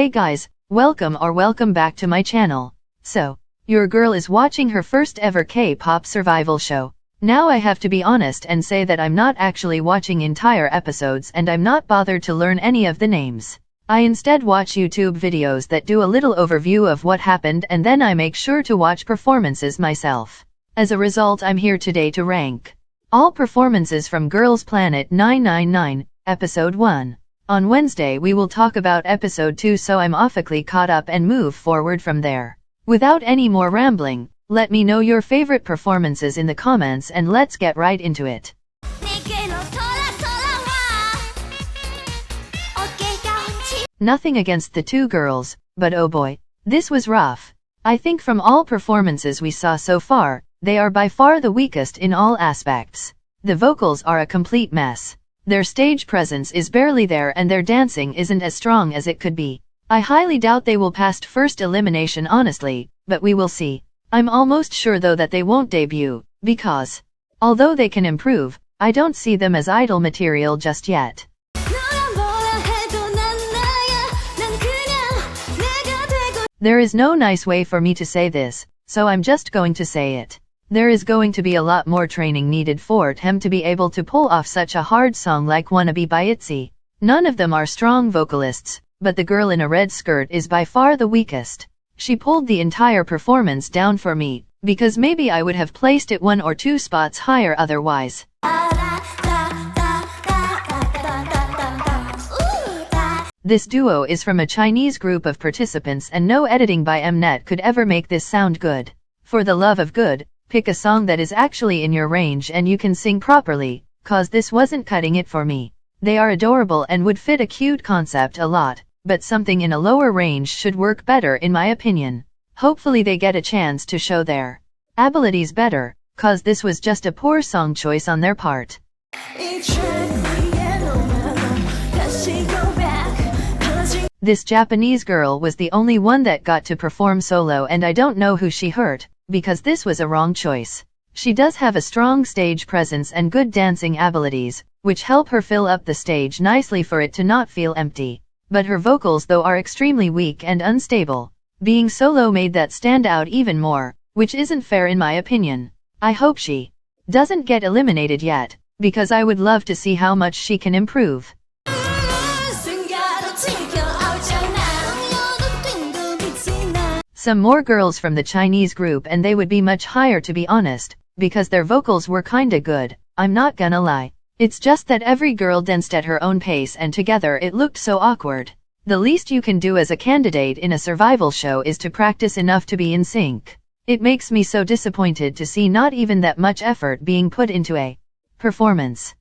Hey guys, welcome back to my channel. So, your girl is watching her first ever K-pop survival show. Now I have to be honest and say that I'm not actually watching entire episodes and I'm not bothered to learn any of the names. I instead watch YouTube videos that do a little overview of what happened and then I make sure to watch performances myself. As a result, I'm here today to rank all performances from Girls Planet 999, Episode 1. On Wednesday we will talk about Episode 2, so I'm awfully caught up and move forward from there. Without any more rambling, let me know your favorite performances in the comments and let's get right into it. Nothing against the two girls, but oh boy, this was rough. I think from all performances we saw so far, they are by far the weakest in all aspects. The vocals are a complete mess. Their stage presence is barely there and their dancing isn't as strong as it could be. I highly doubt they will pass first elimination honestly, but we will see. I'm almost sure though that they won't debut, because although they can improve, I don't see them as idol material just yet. There is no nice way for me to say this, so I'm just going to say it. There is going to be a lot more training needed for them to be able to pull off such a hard song like Wannabe by Itzy. None of them are strong vocalists, but the girl in a red skirt is by far the weakest. She pulled the entire performance down for me, because maybe I would have placed it 1 or 2 spots higher otherwise. This duo is from a Chinese group of participants and no editing by Mnet could ever make this sound good. For the love of good, pick a song that is actually in your range and you can sing properly, cause this wasn't cutting it for me. They are adorable and would fit a cute concept a lot, but something in a lower range should work better in my opinion. Hopefully they get a chance to show their abilities better, cause this was just a poor song choice on their part. This Japanese girl was the only one that got to perform solo and I don't know who she hurt, because this was a wrong choice. She does have a strong stage presence and good dancing abilities, which help her fill up the stage nicely for it to not feel empty. But her vocals though are extremely weak and unstable. Being solo made that stand out even more, which isn't fair in my opinion. I hope she doesn't get eliminated yet, because I would love to see how much she can improve. Some more girls from the Chinese group and they would be much higher to be honest, because their vocals were kinda good, I'm not gonna lie. It's just that every girl danced at her own pace and together it looked so awkward. The least you can do as a candidate in a survival show is to practice enough to be in sync. It makes me so disappointed to see not even that much effort being put into a performance.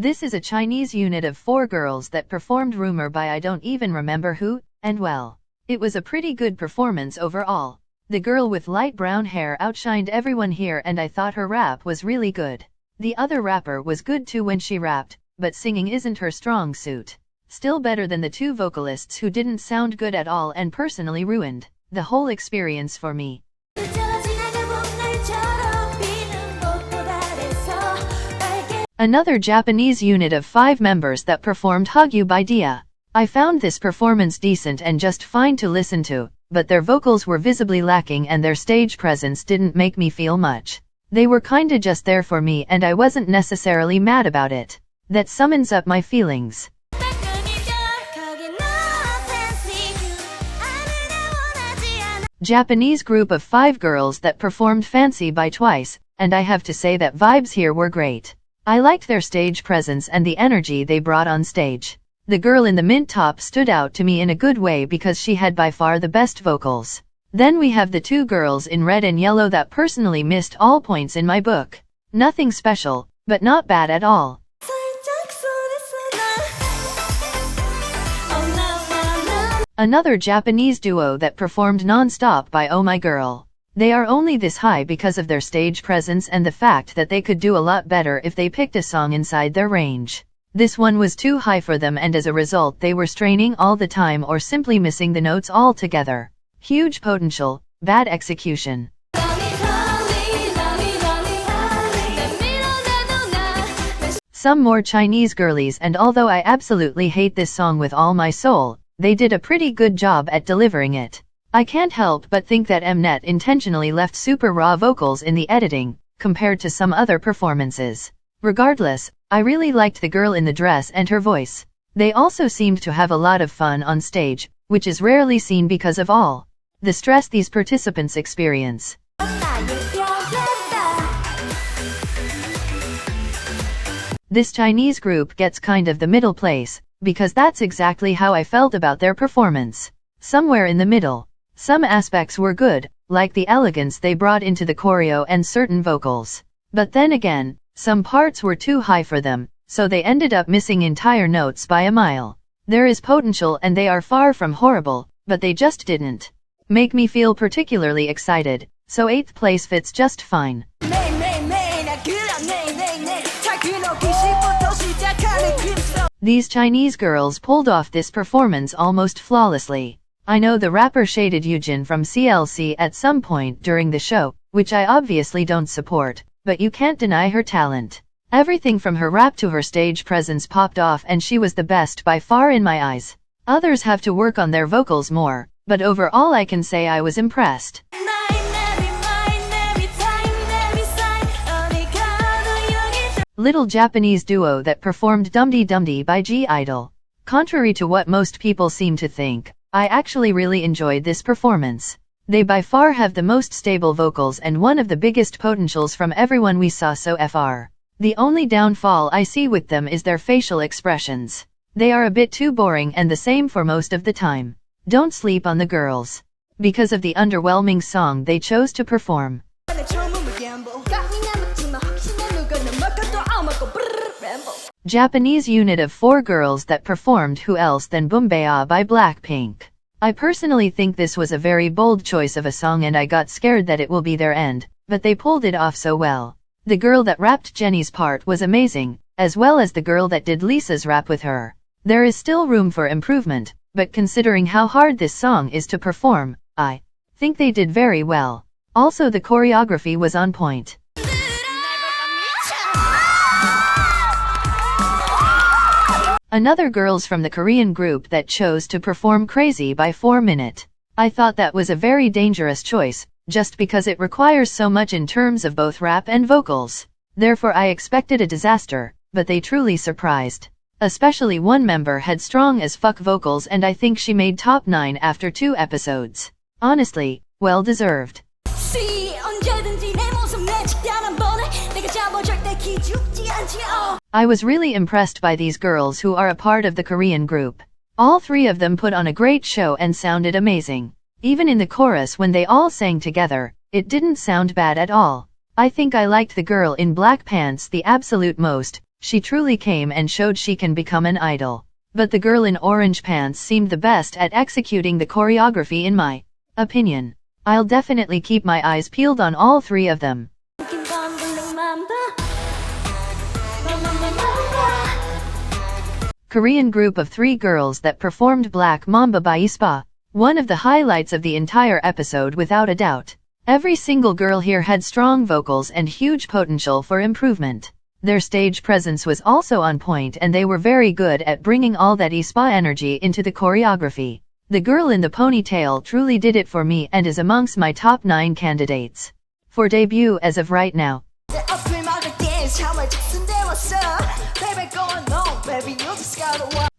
This is a Chinese unit of 4 girls that performed Rumor by I don't even remember who, and well, it was a pretty good performance overall. The girl with light brown hair outshined everyone here and I thought her rap was really good. The other rapper was good too when she rapped, but singing isn't her strong suit. Still better than the 2 vocalists who didn't sound good at all and personally ruined the whole experience for me. Another Japanese unit of 5 members that performed Hug You by Dia. I found this performance decent and just fine to listen to, but their vocals were visibly lacking and their stage presence didn't make me feel much. They were kinda just there for me and I wasn't necessarily mad about it. That sums up my feelings. Japanese group of 5 girls that performed Fancy by Twice, and I have to say that vibes here were great. I liked their stage presence and the energy they brought on stage. The girl in the mint top stood out to me in a good way because she had by far the best vocals. Then we have the 2 girls in red and yellow that personally missed all points in my book. Nothing special, but not bad at all. Another Japanese duo that performed non-stop by Oh My Girl. They are only this high because of their stage presence and the fact that they could do a lot better if they picked a song inside their range. This one was too high for them and as a result they were straining all the time or simply missing the notes altogether. Huge potential, bad execution. some more Chinese girlies, and although I absolutely hate this song with all my soul, they did a pretty good job at delivering it. I can't help but think that Mnet intentionally left super raw vocals in the editing, compared to some other performances. Regardless, I really liked the girl in the dress and her voice. They also seemed to have a lot of fun on stage, which is rarely seen because of all the stress these participants experience. This Chinese group gets kind of the middle place, because that's exactly how I felt about their performance. Somewhere in the middle. Some aspects were good, like the elegance they brought into the choreo and certain vocals. But then again, some parts were too high for them, so they ended up missing entire notes by a mile. There is potential and they are far from horrible, but they just didn't make me feel particularly excited, so 8th place fits just fine. These Chinese girls pulled off this performance almost flawlessly. I know the rapper shaded Yujin from CLC at some point during the show, which I obviously don't support, but you can't deny her talent. Everything from her rap to her stage presence popped off and she was the best by far in my eyes. Others have to work on their vocals more, but overall I can say I was impressed. Little Japanese duo that performed Dumdy Dumdy by G-Idol. Contrary to what most people seem to think, I actually really enjoyed this performance. They by far have the most stable vocals and one of the biggest potentials from everyone we saw so far. The only downfall I see with them is their facial expressions. They are a bit too boring and the same for most of the time. Don't sleep on the girls. Because of the underwhelming song they chose to perform. Japanese unit of 4 girls that performed Who Else Than Boombayah by Blackpink. I personally think this was a very bold choice of a song and I got scared that it will be their end, but they pulled it off so well. The girl that rapped Jennie's part was amazing, as well as the girl that did Lisa's rap with her. There is still room for improvement, but considering how hard this song is to perform, I think they did very well. Also the choreography was on point. Another girls from the Korean group that chose to perform Crazy by 4 Mnet. I thought that was a very dangerous choice, just because it requires so much in terms of both rap and vocals. Therefore I expected a disaster, but they truly surprised. Especially one member had strong as fuck vocals and I think she made top 9 after 2 episodes. Honestly, well deserved. I was really impressed by these girls who are a part of the Korean group. All 3 of them put on a great show and sounded amazing. Even in the chorus when they all sang together, it didn't sound bad at all. I think I liked the girl in black pants the absolute most. She truly came and showed she can become an idol. But the girl in orange pants seemed the best at executing the choreography in my opinion. I'll definitely keep my eyes peeled on all 3 of them. Korean group of 3 girls that performed Black Mamba by Aespa. One of the highlights of the entire episode without a doubt. Every single girl here had strong vocals and huge potential for improvement. Their stage presence was also on point and they were very good at bringing all that Aespa energy into the choreography. The girl in the ponytail truly did it for me and is amongst my top 9 candidates for debut as of right now.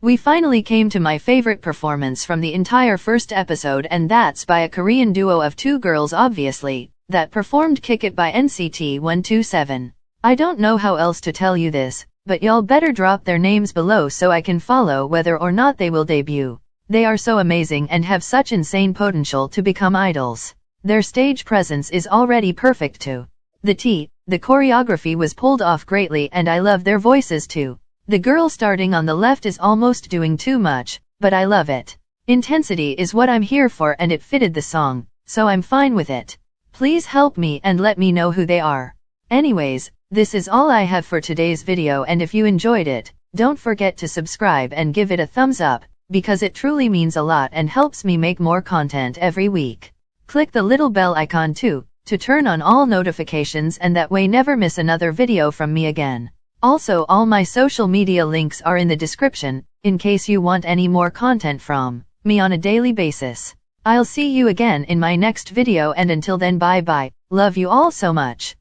We finally came to my favorite performance from the entire first episode, and that's by a Korean duo of 2 girls obviously, that performed Kick It by NCT 127. I don't know how else to tell you this, but y'all better drop their names below so I can follow whether or not they will debut. They are so amazing and have such insane potential to become idols. Their stage presence is already perfect too. The choreography was pulled off greatly and I love their voices too. The girl starting on the left is almost doing too much, but I love it. Intensity is what I'm here for and it fitted the song, so I'm fine with it. Please help me and let me know who they are. Anyways, this is all I have for today's video, and if you enjoyed it, don't forget to subscribe and give it a thumbs up, because it truly means a lot and helps me make more content every week. Click the little bell icon too, to turn on all notifications and that way never miss another video from me again. Also, all my social media links are in the description, in case you want any more content from me on a daily basis. I'll see you again in my next video, and until then, bye bye. Love you all so much.